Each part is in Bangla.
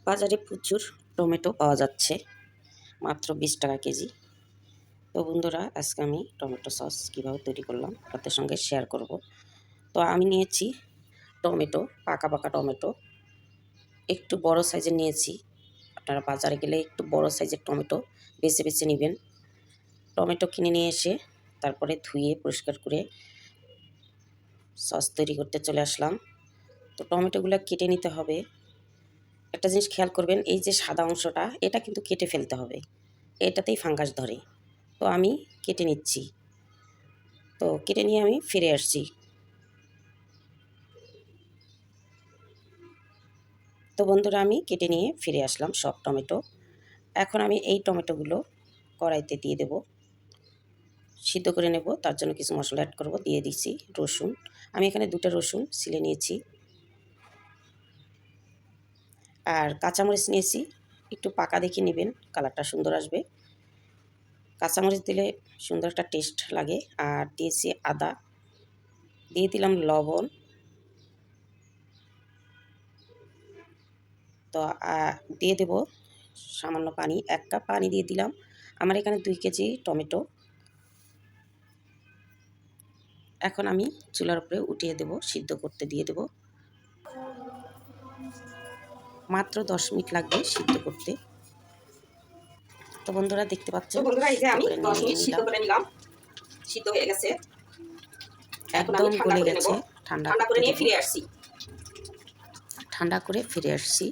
বাজারে প্রচুর টমেটো পাওয়া যাচ্ছে, মাত্র 20 টাকা কেজি। তো বন্ধুরা, আজকে আমি টমেটো সস কীভাবে তৈরি করলাম আপনাদের সঙ্গে শেয়ার করব। তো আমি নিয়েছি টমেটো, পাকা পাকা টমেটো, একটু বড় সাইজের নিয়েছি। আপনারা বাজারে গেলে একটু বড় সাইজের টমেটো বেছে বেছে নেবেন। টমেটো কিনে নিয়ে এসে তারপরে ধুয়ে পরিষ্কার করে সস তৈরি করতে চলে আসলাম। তো টমেটোগুলো কেটে নিতে হবে। একটা জিনিস খেয়াল করবেন, এই যে সাদা অংশটা, এটা কিন্তু কেটে ফেলতে হবে, এটাতেই ফাঙ্গাস ধরে। তো আমি কেটে নিচ্ছি। তো কেটে নিয়ে আমি ফিরে আসছি। তো বন্ধুরা, আমি কেটে নিয়ে ফিরে আসলাম সব টমেটো। এখন আমি এই টমেটোগুলো কড়াইতে দিয়ে দেব, সিদ্ধ করে নেব। তার জন্য কিছু মশলা অ্যাড করব। দিয়ে দিচ্ছি রসুন। আমি এখানে 2টা রসুন ছিলে নিয়েছি, আর কাঁচামরিচ নিয়েছি। একটু পাকা দেখে নেবেন, কালারটা সুন্দর আসবে। কাঁচামরিচ দিলে সুন্দর একটা টেস্ট লাগে। আর দিয়েছি আদা, দিয়ে দিলাম লবণ। তো দিয়ে দেব সামান্য পানি, 1 কাপ পানি দিয়ে দিলাম। আমার এখানে 2 কেজি টমেটো। এখন আমি চুলার উপরে উঠিয়ে দেব, সিদ্ধ করতে দিয়ে দেব। মাত্র 10 মিনিট লাগবে সিদ্ধ করতে। তো বন্ধুরা, দেখতে পাচ্ছেন, এই যে আমি 10 মিনিট সিদ্ধ করে নিলাম, সিদ্ধ হয়ে গেছে। এখন আমি একদম গলে গেছে। ঠান্ডা করে নিয়ে ফিরে আসছি। ঠান্ডা করে ফিরে আসছি।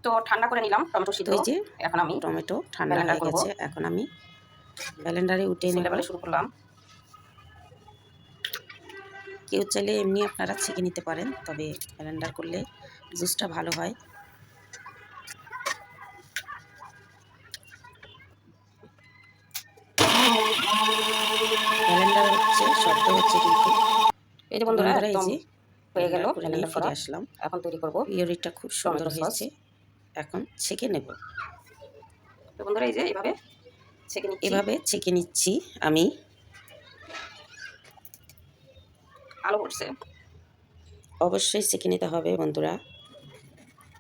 তো ঠান্ডা করে নিলাম টমেটো সিদ্ধ। এই যে এখন আমি টমেটো ঠান্ডা হয়ে গেছে, এখন আমি ব্লেন্ডারে উঠিয়ে নেব। শুরু করলাম। কেউ চাইলে এমনি আপনারা ছেঁকে নিতে পারেন, তবে ব্লেন্ডার করলে জুসটা ভালো হয়। ব্লেন্ডার হচ্ছে, শব্দ হচ্ছে কিন্তু। এই যে বন্ধুরা, এই যে হয়ে গেল করে নিয়ে ব্লেন্ডার ফিরে করা। আসলাম। এখন তৈরি করব পিউরিটা খুব সুন্দর হয়েছে, এখন ছেঁকে নেব। তো বন্ধুরা, এই যে এভাবে ছেঁকে নিচ্ছি আমি। আলো পড়ছে, অবশ্যই ছেঁকে নিতে হবে বন্ধুরা।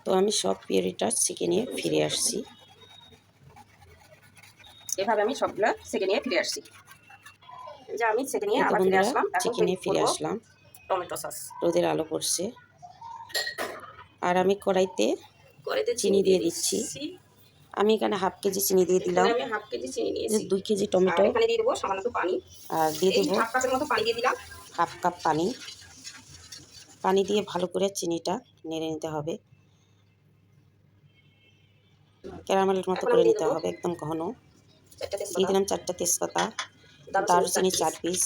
তো আমি সব পিউরিটা ছেঁকে নিয়ে ফিরে আসছি। এভাবে আমি সবগুলো ছেঁকে নিয়ে ফিরে আসছি। যে আমি ছেঁকে নিয়ে আবার ফিরে আসলাম। ছেঁকে নিয়ে ফিরে আসলাম। টমেটো সস, রোদের আলো পড়ছে, আর আমি কড়াইতে চিনি দিয়ে দিচ্ছি। আমি এখানে হাফ কেজি চিনি দিয়ে দিলাম। আমি হাফ কেজি চিনি নিয়েছি। 2 কেজি টমেটো। এখানে দিয়ে দেবো সামান্য একটু পানি, আর দিয়ে দেবো হাফ কাপের মতো পানি দিয়ে দিলাম। হাফ কাপ পানি। পানি দিয়ে ভালো করে চিনিটা নেড়ে নিতে হবে, ক্যারামেলের মতো করে নিতে হবে, একদম ঘন। দিয়ে দিলাম 4টা তেজপাতা, দারুচিনি 4 পিস।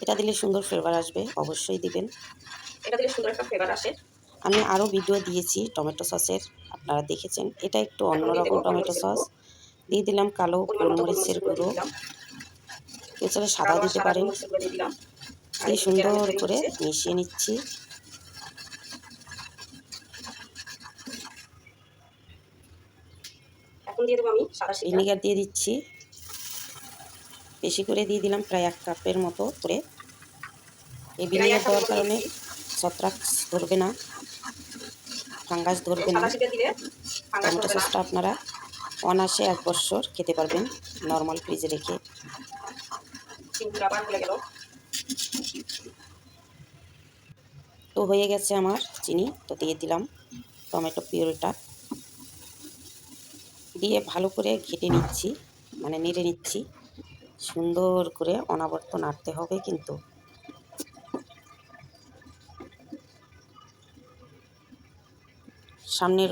এটা দিলে সুন্দর ফ্লেভার আসবে, অবশ্যই দিবেন। এটা দিলে সুন্দর একটা ফ্লেভার আসে। আমি আরও ভিডিও দিয়েছি টমেটো সসের, আপনারা দেখেছেন। এটা একটু অন্যরকম টমেটো সস। দিয়ে দিলাম কালো গোলমরিচের গুঁড়ো, কেউ চাইলে সাদাও দিতে পারেন। দিয়ে সুন্দর করে মিশিয়ে নিচ্ছি। এখন দিয়ে দেবো আমি সাদা ভিনেগার দিয়ে দিচ্ছি, বেশি করে দিয়ে দিলাম, প্রায় 1 কাপের মতো করে। এই ভিনেগার দেওয়ার কারণে ছত্রাক ধরবে না, ফাঙ্গাস ধরবে না। টমেটো সসটা আপনারা অনায়াসে 1 বছর খেতে পারবেন, নর্মাল ফ্রিজে রেখে। তো হয়ে গেছে আমার চিনি। তো দিয়ে দিলাম টমেটো পিউরিটা, দিয়ে ভালো করে ঘেটে নিচ্ছি, মানে নেড়ে নিচ্ছি। সুন্দর করে অনবরত নাড়তে হবে কিন্তু। সামনে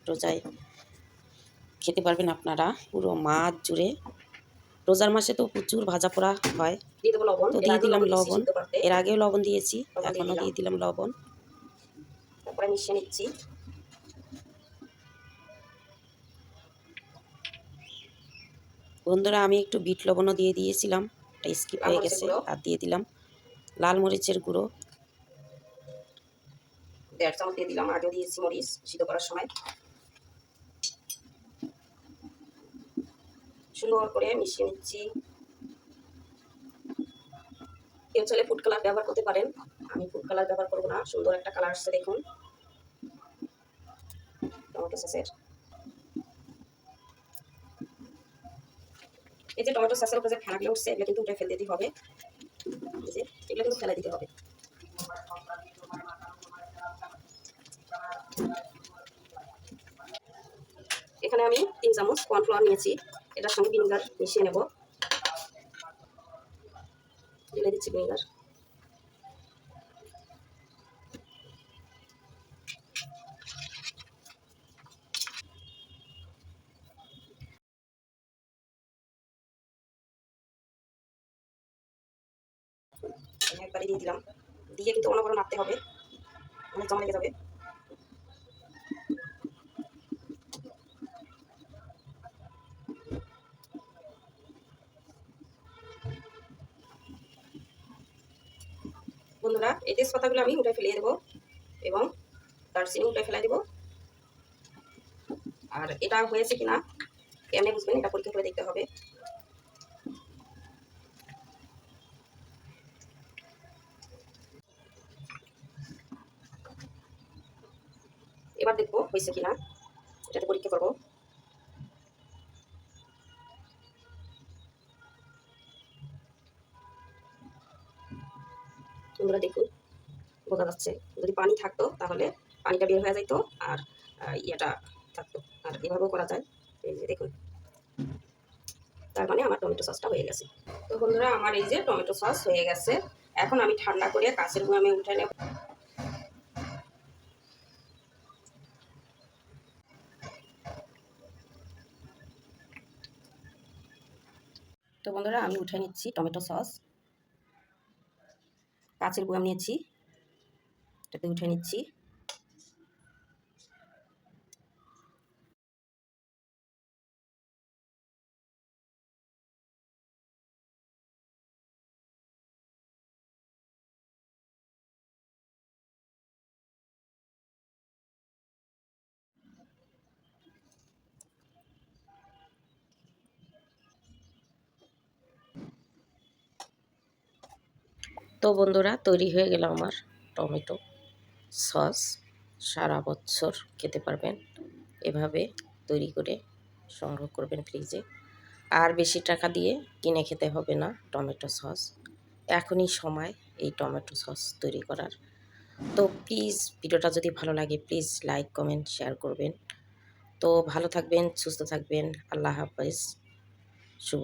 রোজায় খেতে পারবেন আপনারা পুরো মাস জুড়ে। রোজার মাসে তো প্রচুর ভাজা পোড়া হয়। তো দিয়ে দিলাম লবণ, এর আগেও লবণ দিয়েছি, এখনও দিয়ে দিলাম লবণ। তারপরে মিশিয়ে নিচ্ছি। বন্ধুরা, আমি একটু বিট লবণও দিয়ে দিয়েছিলাম, এটা স্কিপ হয়ে গেছে। আর দিয়ে দিলাম লাল মরিচের গুঁড়ো, 1.5 চামচ দিয়ে দিলাম। আগেও দিয়েছি মরিচ সিদ্ধ করার সময়। সুন্দর করে মিশিয়ে নিচ্ছি। কেউ চাইলে ফুড কালার ব্যবহার করতে পারেন। আমি ফুড কালার ব্যবহার করবো না, সুন্দর একটা কালার আসছে দেখুন টমেটো সসের। এই যে টমেটো সসের উপরে যে ফেনাগুলো উঠছে এগুলো কিন্তু উঠে ফেলে দিতে হবে, এই যে এগুলো কিন্তু ফেলে দিতে হবে। এখানে আমি 3 চামচ কর্নফ্লাওয়ার নিয়েছি, এটার সঙ্গে ভিনেগার মিশিয়ে নেব। ঢেলে দিচ্ছি ভিনেগার। একবারে দিয়ে দিলাম, দিয়ে কিন্তু অনবরত নাড়তে হবে, অনেক জমা লেগে যাবে। বন্ধুরা এই তেজপাতাগুলো আমি উঠে ফেলিয়ে দেবো এবং দারচিনি উঠে ফেলে দেবো। আর এটা হয়েছে কিনা কেমনে বুঝবেন, এটা পরীক্ষা করে দেখতে হবে। এবার দেখবো হয়েছে কিনা, এটাতে পরীক্ষা করবো। বন্ধুরা দেখুন বোঝা যাচ্ছে, যদি পানি থাকতো তাহলে পানিটা বের হয়ে যাইতো আর ইয়েটা থাকতো, আর এভাবেও করা যায়। এই যে দেখুন, তার মানে আমার টমেটো সসটা হয়ে গেছে। তো বন্ধুরা আমার এই যে টমেটো সস হয়ে গেছে, এখন আমি ঠান্ডা করে কাঁচের বয়ামে উঠে নেব। তো বন্ধুরা আমি উঠে নিচ্ছি টমেটো সস, কাঁচের বয়াম নিয়েছি, এটাতে উঠে নিচ্ছি। তো বন্ধুরা তৈরি হয়ে গেল আমার টমেটো সস। সারা বছর খেতে পারবেন, এভাবে তৈরি করে সংগ্রহ করবেন ফ্রিজে। আর বেশি টাকা দিয়ে কিনে খেতে হবে না টমেটো সস, এখনই সময় এই টমেটো সস তৈরি করার। তো প্লিজ ভিডিওটা যদি ভালো লাগে প্লিজ লাইক কমেন্ট শেয়ার করবেন। তো ভালো থাকবেন, সুস্থ থাকবেন, আল্লাহ হাফেজ, শুভ।